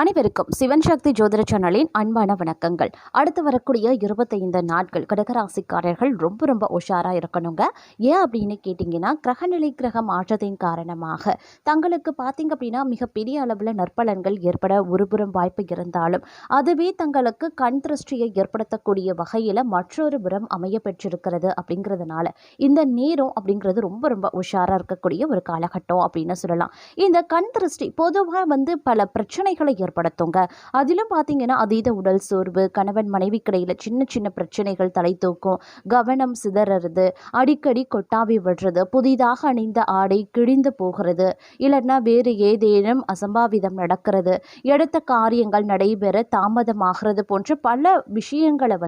அனைவருக்கும் சிவன் சக்தி ஜோதிட சேனலின் அன்பான வணக்கங்கள். அடுத்து வரக்கூடிய 25 நாட்கள் கடகராசிக்காரர்கள் ரொம்ப உஷாராக இருக்கணுங்க. ஏன் அப்படின்னு கேட்டிங்கன்னா, கிரகநிலை கிரக மாற்றத்தின் காரணமாக தங்களுக்கு பார்த்திங்க அப்படின்னா மிகப்பெரிய அளவில் நற்பலன்கள் ஏற்பட ஒருபுறம் வாய்ப்பு இருந்தாலும், அதுவே தங்களுக்கு கண் திருஷ்டியை ஏற்படுத்தக்கூடிய வகையில் மற்றொரு புறம் அமைய பெற்றிருக்கிறது. அப்படிங்கிறதுனால இந்த நேரம் அப்படிங்கிறது ரொம்ப உஷாராக இருக்கக்கூடிய ஒரு காலகட்டம் அப்படின்னு சொல்லலாம். இந்த கண் திருஷ்டி பொதுவாக பல பிரச்சனைகளை ஏற்படுத்துங்க. அதிலும் பார்த்தீங்கன்னா, அதீத உடல் சோர்வு, கணவன் மனைவிக்கிடையில் சின்ன பிரச்சனைகள் தலை தூக்கும், கவனம் சிதறது, அடிக்கடி கொட்டாவி விடுறது, புதிதாக அணிந்த ஆடை கிழிந்து போகிறது, இல்லைன்னா வேறு ஏதேனும் அசம்பாவிதம் நடக்கிறது, எடுத்த காரியங்கள் நடைபெற தாமதமாகிறது போன்ற பல விஷயங்களை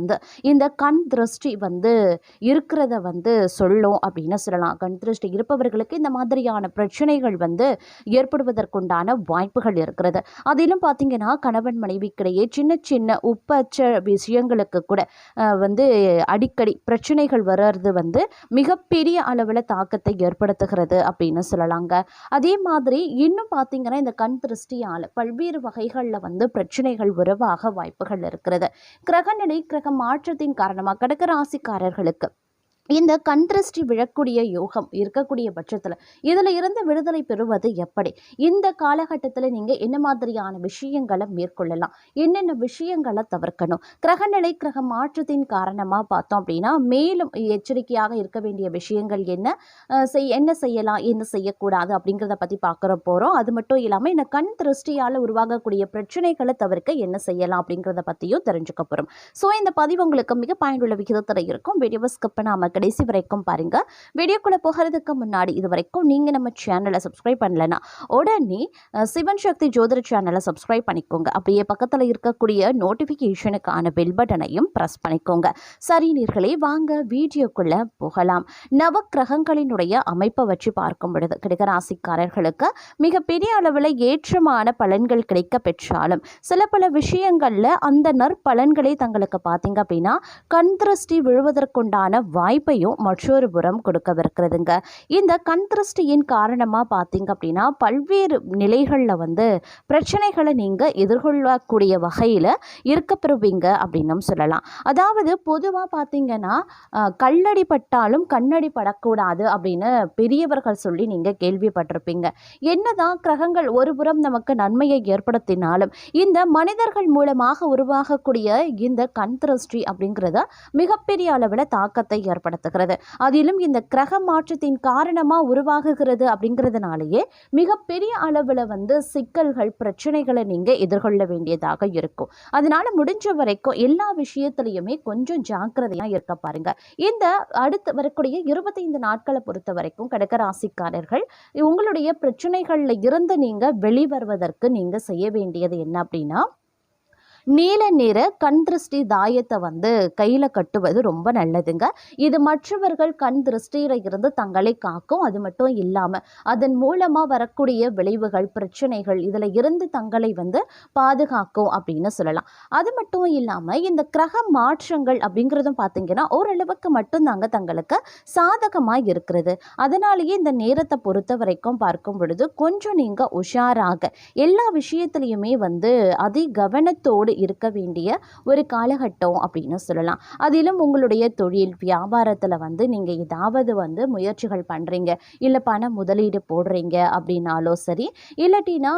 இந்த கண் திருஷ்டி இருக்கிறத சொல்லும் அப்படின்னு சொல்லலாம். கண் திருஷ்டி இருப்பவர்களுக்கு இந்த மாதிரியான பிரச்சனைகள் ஏற்படுவதற்குண்டான வாய்ப்புகள் இருக்கிறது. அதிலும் பார்த்தீங்கன்னா, கணவன் மனைவிக்கிடையே சின்ன உப்பச்ச விஷயங்களுக்கு கூட அடிக்கடி பிரச்சனைகள் வர்றது மிகப்பெரிய அளவில் தாக்கத்தை ஏற்படுத்துகிறது அப்படின்னு சொல்லலாங்க. அதே மாதிரி இன்னும் பார்த்தீங்கன்னா, இந்த கண் திருஷ்டியால் பல்வேறு வகைகளில் பிரச்சனைகள் உருவாக வாய்ப்புகள் இருக்கிறது. கிரகநிலை கிரக மாற்றத்தின் காரணமாக கடகராசிக்காரர்களுக்கு இந்த கண் திருஷ்டி விழக்கூடிய யோகம் இருக்கக்கூடிய பட்சத்தில் இதில் இருந்து விடுதலை பெறுவது எப்படி? இந்த காலகட்டத்தில் நீங்கள் என்ன மாதிரியான விஷயங்களை மேற்கொள்ளலாம், என்னென்ன விஷயங்களை தவிர்க்கணும்? கிரகநிலை கிரக மாற்றத்தின் காரணமாக பார்த்தோம் அப்படின்னா, மேலும் எச்சரிக்கையாக இருக்க வேண்டிய விஷயங்கள் என்ன செய்யலாம், என்ன செய்யக்கூடாது அப்படிங்கிறத பற்றி பார்க்குற போகிறோம். அது மட்டும் இல்லாமல் இந்த கண் திருஷ்டியால் உருவாகக்கூடிய பிரச்சனைகளை தவிர்க்க என்ன செய்யலாம் அப்படிங்கிறத பற்றியும் தெரிஞ்சுக்க போகிறோம். ஸோ இந்த பதிவு உங்களுக்கு மிக பயனுள்ள விகிதத்தில் இருக்கும். வீடியோவை ஸ்கிப் பண்ணாமல் கடைசி வரைக்கும் பாருங்க. வீடியோக்குள்ள போகிறதுக்கு முன்னாடி இது வரைக்கும் நீங்க நம்ம சேனலை சப்ஸ்கிரைப் பண்ணலனா உடனே சிவன் சக்தி ஜோதிட சேனலை சப்ஸ்கிரைப் பண்ணிக்கோங்க. அப்படியே பக்கத்தில் இருக்கக்கூடிய நோட்டிபிகேஷனுக்கான பெல் பட்டனையும் பிரஸ் பண்ணிக்கோங்க. சரி நேயர்களே, வாங்க வீடியோக்குள்ள போகலாம். நவக்கிரகங்களினுடைய அமைப்பை வச்சு பார்க்கும் பொழுது கடகராசிக்காரர்களுக்கு மிகப்பெரிய அளவில் ஏற்றமான பலன்கள் கிடைக்க பெற்றாலும், சில பல விஷயங்கள்ல அந்த நற்பலன்களை தங்களுக்கு பார்த்தீங்க அப்படின்னா கண் திருஷ்டி விழுவதற்குண்டான வாய்ப்பையும் மற்றொரு புறம் கொடுக்கவிருக்கிறதுங்க. இந்த கண் திருஷ்டியின் காரணமாக பார்த்தீங்க அப்படின்னா பல்வேறு நிலைகளில் பிரச்சனைகளை நீங்கள் எதிர்கொள்ளக்கூடிய வகையில் இருக்கப்பெறுவீங்க அப்படின்னு சொல்லலாம். அதாவது பொதுவாக பார்த்தீங்கன்னா, கல்லடி பட்டாலும் கண்ணடி படக்கூடாது அப்படின்னு பெரியவர்கள் சொல்லி நீங்கள் கேள்விப்பட்டிருப்பீங்க. என்னதான் கிரகங்கள் ஒரு புறம் நமக்கு நன்மையை ஏற்படுத்தினாலும், இந்த மனிதர்கள் மூலமாக உருவாகக்கூடிய இந்த கண் திருஷ்டி அப்படிங்கிறத மிகப்பெரிய அளவில் தாக்கத்தை ஏற்படுத்துகிறது. அதிலும் இந்த கிரக மாற்றத்தின் காரணமாக உருவாகுகிறது அப்படிங்கிறதுனாலேயே மிகப்பெரிய அளவில் சிக்கல்கள் பிரச்சனைகளை நீங்கள் எதிர்கொள்ள வேண்டியதாக இருக்கும். அதனால முடிஞ்ச வரைக்கும் எல்லா விஷயத்திலையுமே கொஞ்சம் ஜாக்கிரதையாக இருக்க பாருங்க. இந்த அடுத்து வரக்கூடிய 25 நாட்களை பொறுத்த வரைக்கும் கடகராசிக்காரர்கள் உங்களுடைய பிரச்சனைகளில் இருந்து நீங்கள் வெளிவருவதற்கு நீங்கள் செய்ய வேண்டியது என்ன அப்படின்னா, நீல நிற கண் திருஷ்டி தாயத்தை கையில் கட்டுவது ரொம்ப நல்லதுங்க. இது மற்றவர்கள் கண் திருஷ்டியில் இருந்து தங்களை காக்கும். அது மட்டும் இல்லாமல் அதன் மூலமாக வரக்கூடிய விளைவுகள் பிரச்சனைகள் இதில் இருந்து தங்களை பாதுகாக்கும் அப்படின்னு சொல்லலாம். அது மட்டும் இல்லாமல் இந்த கிரக மாற்றங்கள் அப்படிங்கிறதும் பார்த்தீங்கன்னா ஓரளவுக்கு மட்டும்தாங்க தங்களுக்கு சாதகமாக இருக்கிறது. அதனாலேயே இந்த நேரத்தை பொறுத்த வரைக்கும் பார்க்கும் பொழுது கொஞ்சம் நீங்கள் உஷாராக எல்லா விஷயத்துலையுமே அதி கவனத்தோடு இருக்க வேண்டிய ஒரு காலகட்டம் அப்படின்னு சொல்லலாம். அதிலும் உங்களுடைய தொழில் வியாபாரத்தில் நீங்கள் ஏதாவது முயற்சிகள் பண்ணுறீங்க, இல்லை பண முதலீடு போடுறீங்க அப்படின்னாலும் சரி, இல்லாட்டினா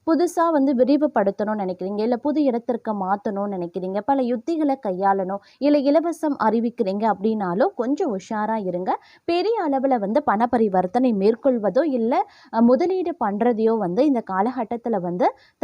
புதுசாக விரிவுபடுத்தணும்னு நினைக்கிறீங்க, இல்லை புது இடத்திற்கு மாற்றணும்னு நினைக்கிறீங்க, பல யுத்திகளை கையாளணும், இல்லை இலவசம் அறிவிக்கிறீங்க அப்படின்னாலும் கொஞ்சம் உஷாராக இருங்க. பெரிய அளவில் பண பரிவர்த்தனை மேற்கொள்வதோ இல்லை முதலீடு பண்ணுறதையோ இந்த காலகட்டத்தில்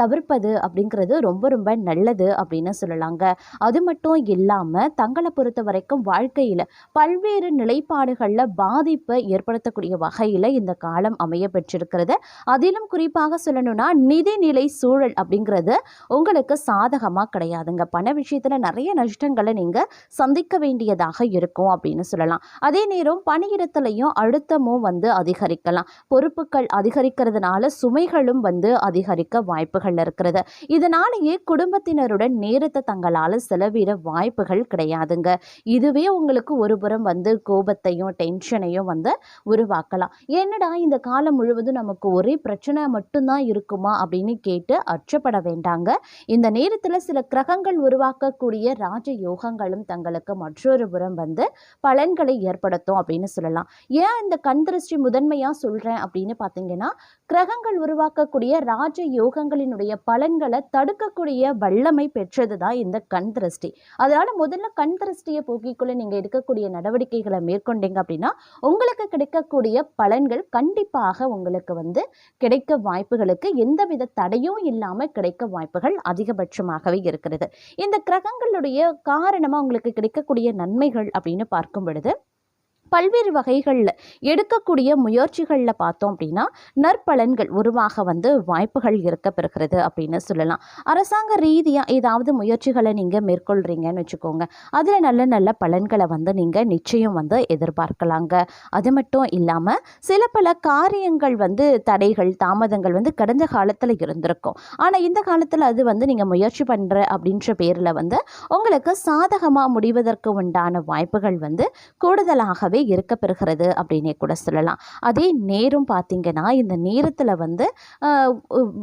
தவிர்ப்பது அப்படிங்கிறது ரொம்ப நல்லது அப்படின்னு சொல்லலாங்க. அது மட்டும் இல்லாமல் தங்களை பொறுத்த வரைக்கும் வாழ்க்கையில் பல்வேறு நிலைப்பாடுகளில் பாதிப்பை ஏற்படுத்தக்கூடிய வகையில் இந்த காலம் அமைய பெற்றிருக்கிறது. அதிலும் குறிப்பாக சொல்லணும்னா நிதிநிலை சூழல் அப்படிங்கிறது உங்களுக்கு சாதகமாக கிடையாதுங்க. பண விஷயத்தில் நிறைய நஷ்டங்களை நீங்கள் சந்திக்க வேண்டியதாக இருக்கும் அப்படின்னு சொல்லலாம். அதே நேரம் பணியிடத்திலையும் அழுத்தமும் அதிகரிக்கலாம். பொறுப்புகள் அதிகரிக்கிறதுனால சுமைகளும் அதிகரிக்க வாய்ப்புகள் இருக்கிறது. இதனாலேயே குடும்பத்தினர் குடும்பத்தினருடன் நேரத்தை தங்களால் செலவிட வாய்ப்புகள் கிடையாதுங்க. இதுவே உங்களுக்கு ஒரு புறம் வந்து கோபத்தையும் டென்ஷனையும் வந்து உருவாக்கலாம். என்னடா இந்த காலம் முழுவதும் நமக்கு ஒரே பிரச்சனை மட்டும்தான் இருக்குமா அப்படின்னு கேட்டு அச்சப்பட வேண்டாங்க. இந்த நேரத்தில் சில கிரகங்கள் உருவாக்கக்கூடிய ராஜ யோகங்களும் தங்களுக்கு மற்றொரு புறம் வந்து பலன்களை ஏற்படுத்தும் அப்படின்னு சொல்லலாம். ஏன் இந்த கண் திருஷ்டி முதன்மையாக சொல்கிறேன் அப்படின்னு பார்த்தீங்கன்னா, கிரகங்கள் உருவாக்கக்கூடிய ராஜ யோகங்களினுடைய பலன்களை தடுக்கக்கூடிய வல்லமை பெற்றது தான் இந்த கண் திருஷ்டி. அதனால் முதல்ல கண் திருஷ்டியை போக்கிக்குள்ள நீங்கள் எடுக்கக்கூடிய நடவடிக்கைகளை மேற்கொண்டீங்க அப்படின்னா உங்களுக்கு கிடைக்கக்கூடிய பலன்கள் கண்டிப்பாக உங்களுக்கு வந்து கிடைக்க வாய்ப்புகளுக்கு எந்தவித தடையும் இல்லாமல் கிடைக்க வாய்ப்புகள் அதிகபட்சமாகவே இருக்கிறது. இந்த கிரகங்களுடைய காரணமாக உங்களுக்கு கிடைக்கக்கூடிய நன்மைகள் அப்படின்னு பார்க்கும் பொழுது பல்வேறு வகைகளில் எடுக்கக்கூடிய முயற்சிகளில் பார்த்தோம் அப்படின்னா நற்பலன்கள் உருவாக வந்து வாய்ப்புகள் இருக்க பெறுகிறது அப்படின்னு சொல்லலாம். அரசாங்க ரீதியாக ஏதாவது முயற்சிகளை நீங்கள் மேற்கொள்கிறீங்கன்னு வச்சுக்கோங்க, அதில் நல்ல நல்ல பலன்களை வந்து நீங்கள் நிச்சயம் வந்து எதிர்பார்க்கலாங்க. அது மட்டும் இல்லாமல் சில பல காரியங்கள் வந்து தடைகள் தாமதங்கள் வந்து கடந்த காலத்தில் இருந்திருக்கும். ஆனால் இந்த காலத்தில் அது வந்து நீங்கள் முயற்சி பண்ணுற அப்படின்ற பேரில் வந்து உங்களுக்கு சாதகமாக முடிவதற்கு உண்டான வாய்ப்புகள் வந்து கூடுதலாகவே இருக்க பெறுகிறது அப்படின்னே கூட சொல்லலாம். அதே நேரம் பார்த்தீங்கன்னா இந்த நேரத்தில் வந்து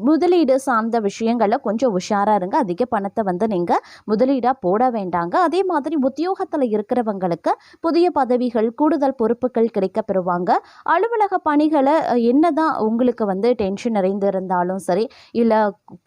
முதலீடு சார்ந்த விஷயங்களில் கொஞ்சம் உஷாராக இருங்க. அதிக பணத்தை வந்து நீங்கள் முதலீடாக போட வேண்டாங்க. அதே மாதிரி உத்தியோகத்தில் இருக்கிறவங்களுக்கு புதிய பதவிகள் கூடுதல் பொறுப்புகள் கிடைக்க பெறுவாங்க. அலுவலக பணிகளை என்னதான் உங்களுக்கு வந்து டென்ஷன் நிறைந்து இருந்தாலும் சரி, இல்லை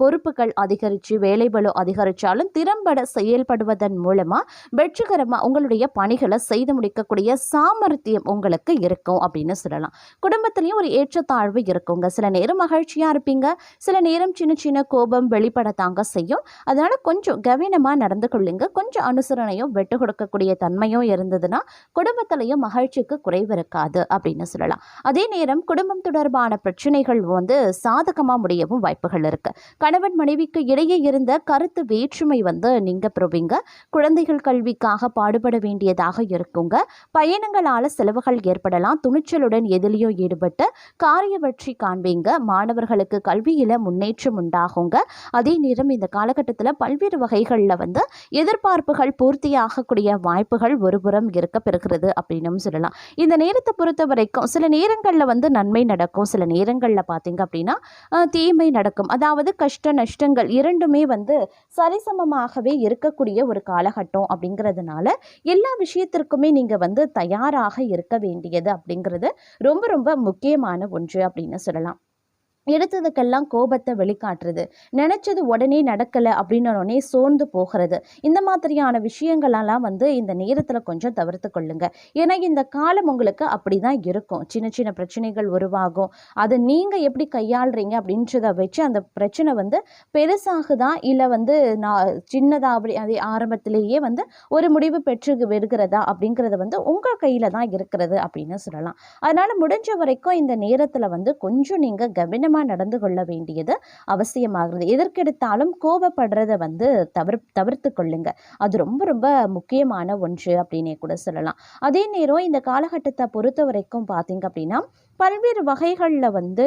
பொறுப்புகள் அதிகரித்து வேலைபளு அதிகரித்தாலும் திறம்பட செயல்படுவதன் மூலமாக வெற்றிகரமாக உங்களுடைய பணிகளை செய்து முடிக்கக்கூடிய சாமர்த்தியம் உங்களுக்கு இருக்கும் அப்படின்னு சொல்லலாம். குடும்பத்திலையும் ஒரு ஏற்றத்தாழ்வு இருக்குங்க. சில நேரம் மகிழ்ச்சியாக இருப்பீங்க, சில நேரம் சின்ன சின்ன கோபம் வெளிப்படத்தாங்க செய்யும். அதனால் கொஞ்சம் கவனமாக நடந்து கொள்ளுங்க. கொஞ்சம் அனுசரணையும் விட்டு கொடுக்கக்கூடிய தன்மையும் இருந்ததுன்னா குடும்பத்திலையும் மகிழ்ச்சிக்கு குறைவு இருக்காது அப்படின்னு சொல்லலாம். அதே நேரம் குடும்பம் தொடர்பான பிரச்சனைகள் வந்து சாதகமாக முடியவும் வாய்ப்புகள் இருக்கு. கணவன் மனைவிக்கு இடையே இருந்த கருத்து வேற்றுமை வந்து நீங்க பெறுவீங்க. குழந்தைகள் கல்விக்காக பாடுபட வேண்டியதாக இருக்குங்க. பயணங்களால் செலவுகள் ஏற்படலாம். துணிச்சலுடன் எதிலையும் ஈடுபட்டு காரிய வெற்றி காண்பீங்க. மாணவர்களுக்கு கல்வியில் முன்னேற்றம் உண்டாகுங்க. அதே நேரம் இந்த காலகட்டத்தில் பல்வேறு வகைகளில் வந்து எதிர்பார்ப்புகள் பூர்த்தியாகக்கூடிய வாய்ப்புகள் ஒருபுறம் இருக்க பெறுகிறது அப்படின்னு சொல்லலாம். இந்த நேரத்தை பொறுத்த வரைக்கும் சில நேரங்களில் வந்து நன்மை நடக்கும், சில நேரங்களில் பார்த்தீங்க அப்படின்னா தீமை நடக்கும். அதாவது கஷ்ட நஷ்டங்கள் இரண்டுமே வந்து சரிசமமாகவே இருக்கக்கூடிய ஒரு காலகட்டம் அப்படிங்கிறதுனால எல்லா விஷயத்திற்குமே நீங்கள் வந்து தயாராக இருக்க வேண்டியது அப்படிங்கிறது ரொம்ப ரொம்ப முக்கியமான ஒன்று அப்படின்னு சொல்லலாம். எடுத்ததுக்கெல்லாம் கோபத்தை வெளிக்காட்டுறது, நினச்சது உடனே நடக்கலை அப்படின்னோடனே சோர்ந்து போகிறது, இந்த மாதிரியான விஷயங்களெல்லாம் வந்து இந்த நேரத்தில் கொஞ்சம் தவிர்த்து கொள்ளுங்க. ஏன்னா இந்த காலம் உங்களுக்கு அப்படி தான் இருக்கும். சின்ன சின்ன பிரச்சனைகள் உருவாகும். அதை நீங்கள் எப்படி கையாளுறீங்க அப்படின்றத வச்சு அந்த பிரச்சனை வந்து பெருசாகுதா இல்லை வந்து நான் சின்னதாக அப்படி அதே ஆரம்பத்திலேயே வந்து ஒரு முடிவு பெற்று வருகிறதா அப்படிங்கிறது வந்து உங்கள் கையில் தான் இருக்கிறது அப்படின்னு சொல்லலாம். அதனால் முடிஞ்ச வரைக்கும் இந்த நேரத்தில் வந்து கொஞ்சம் நீங்கள் கவனமாக நடந்து கொள்ள வேண்டியது அவசியமாகிறது. எதற்கெடுத்தாலும் கோபப்படுறத வந்து தவிர்த்து கொள்ளுங்க. அது ரொம்ப ரொம்ப முக்கியமான ஒன்று அப்படின்னே கூட சொல்லலாம். அதே நேரம் இந்த காலகட்டத்தை பொறுத்த வரைக்கும் பார்த்தீங்க அப்படின்னா பல்வேறு வகைகளில் வந்து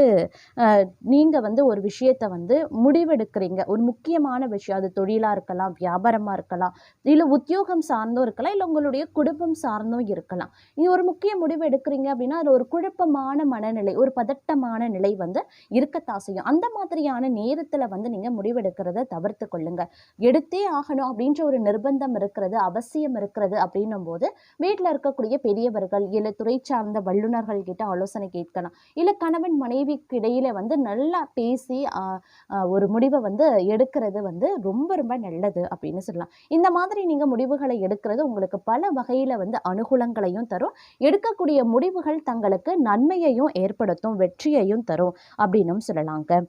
நீங்கள் வந்து ஒரு விஷயத்தை வந்து முடிவெடுக்கிறீங்க. ஒரு முக்கியமான விஷயம், அது தொழிலாக இருக்கலாம், வியாபாரமாக இருக்கலாம், இல்லை உத்தியோகம் சார்ந்தும் இருக்கலாம், இல்லை உங்களுடைய குடும்பம் சார்ந்தும் இருக்கலாம். இது ஒரு முக்கிய முடிவு எடுக்கிறீங்க அப்படின்னா அதில் ஒரு குழப்பமான மனநிலை, ஒரு பதட்டமான நிலை வந்து இருக்கத்தான் செய்யும். அந்த மாதிரியான நேரத்தில் வந்து நீங்கள் முடிவெடுக்கிறத தவிர்த்து கொள்ளுங்க. எடுத்தே ஆகணும் அப்படின்ற ஒரு நிர்பந்தம் இருக்கிறது, அவசியம் இருக்கிறது அப்படின்னும் போது வீட்டில் இருக்கக்கூடிய பெரியவர்கள் இல்லை துறை சார்ந்த வல்லுநர்கள் கிட்ட ஆலோசனை கேட்கலாம். இல்லை கணவன் மனைவிக்கு இடையில வந்து நல்லா பேசி ஒரு முடிவை வந்து எடுக்கிறது வந்து ரொம்ப ரொம்ப நல்லது அப்படின்னு சொல்லலாம். இந்த மாதிரி நீங்கள் முடிவுகளை எடுக்கிறது உங்களுக்கு பல வகையில் வந்து அனுகூலங்களையும் தரும். எடுக்கக்கூடிய முடிவுகள் தங்களுக்கு நன்மையையும் ஏற்படுத்தும், வெற்றியையும் தரும் அப்படின்னும் சொல்லலாங்க.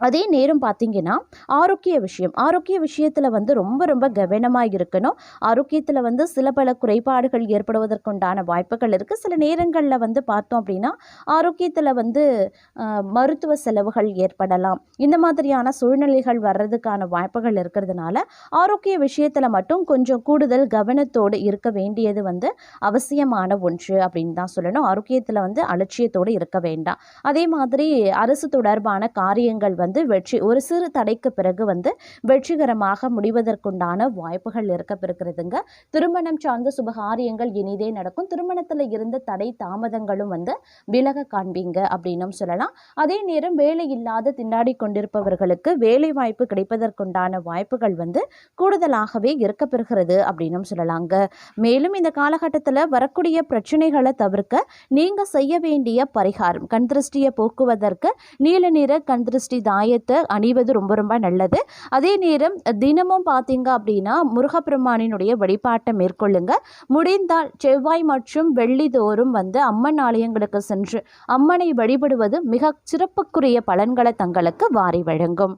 அதே நேரம் பார்த்தீங்கன்னா ஆரோக்கிய விஷயத்தில் வந்து ரொம்ப ரொம்ப கவனமாக இருக்கணும். ஆரோக்கியத்தில் வந்து சில பல குறைபாடுகள் ஏற்படுவதற்குண்டான வாய்ப்புகள் இருக்குது. சில நேரங்களில் வந்து பார்த்தோம் அப்படின்னா ஆரோக்கியத்தில் வந்து மருத்துவ செலவுகள் ஏற்படலாம். இந்த மாதிரியான சூழ்நிலைகள் வர்றதுக்கான வாய்ப்புகள் இருக்கிறதுனால ஆரோக்கிய விஷயத்தில் மட்டும் கொஞ்சம் கூடுதல் கவனத்தோடு இருக்க வேண்டியது வந்து அவசியமான ஒன்று அப்படின்னு தான் சொல்லணும். ஆரோக்கியத்தில் வந்து அலட்சியத்தோடு இருக்க வேண்டாம். அதே மாதிரி அரசு தொடர்பான காரியங்கள் வந்து ஒரு சிறு தடைக்கு பிறகு வந்து வெற்றிகரமாக முடிவதற்குண்டான வாய்ப்புகள் இருக்கப்பெறுகிறதுங்க. திருமணம் சார்ந்த சுபகாரியங்கள் இனிதே நடக்கும். திருமணத்தில் இருந்த தடை தாமதங்களும் வந்து விலக காண்பீங்க அப்படின்னும் சொல்லலாம். அதே நேரம் வேலை இல்லாத திண்டாடி கொண்டிருப்பவர்களுக்கு வேலை வாய்ப்பு கிடைப்பதற்குண்டான வாய்ப்புகள் வந்து கூடுதலாகவே இருக்கப்பெறுகிறது அப்படின்னும் சொல்லலாங்க. மேலும் இந்த காலகட்டத்தில் வரக்கூடிய பிரச்சனைகளை தவிர்க்க நீங்க செய்ய வேண்டிய பரிகாரம், கண் திருஷ்டியை போக்குவதற்கு நீல நிற கண் திருஷ்டி தாயத்தை அணிவது ரொம்ப ரொம்ப நல்லது. அதே நேரம் தினமும் பார்த்தீங்க அப்படின்னா முருகப்பெருமானினுடைய வழிபாட்டை மேற்கொள்ளுங்க. முடிந்தால் செவ்வாய் மற்றும் வெள்ளி தோறும் வந்து அம்மன் ஆலயங்களுக்கு சென்று அம்மனை வழிபடுவது மிக சிறப்புக்குரிய பலன்களை தங்களுக்கு வாரி வழங்கும்.